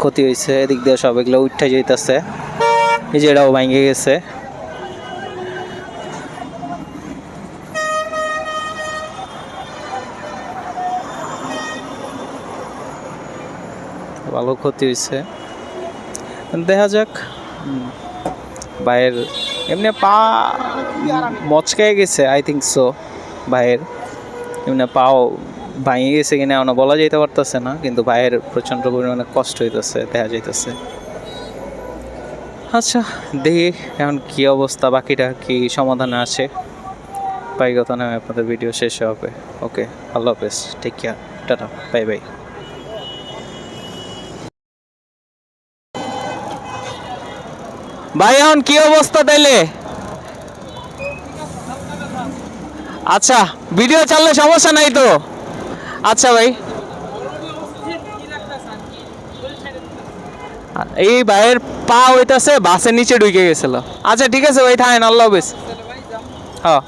ক্ষতি হয়েছে, এদিক দিয়ে সব এগুলো উঠে যেতেছে, এই যে এটাও ভেঙে গেছে। ভালো ক্ষতি হয়েছে, দেখা যাক। ভাইয়ের এমনি পা মচকায় গেছে, আই থিঙ্ক সো। ভাইয়ের এমনি পাও ভাঙে গেছে কিনা এমন বলা যেতে পারতেছে না, কিন্তু ভাইয়ের প্রচণ্ড পরিমাণে কষ্ট হইতেছে, দেখা যাইতেছে। আচ্ছা, দেখি এখন কি অবস্থা, বাকিটা কি সমাধানে আছে। বাই, কথা নয় আপনাদের ভিডিও শেষ হবে। ওকে, আল্লাহ হাফেজ, take care, ta-ta, bye bye. ভাই এখন কি অবস্থা তাইলে? আচ্ছা, ভিডিও চাললে সমস্যা নাই তো? আচ্ছা ভাই, এই ভাইয়ের পা হইতাছে বাসের নিচে ঢুকে গেছিল। আচ্ছা ঠিক আছে ভাই, থাকেন, আল্লাহ হাফেজ। হ্যাঁ।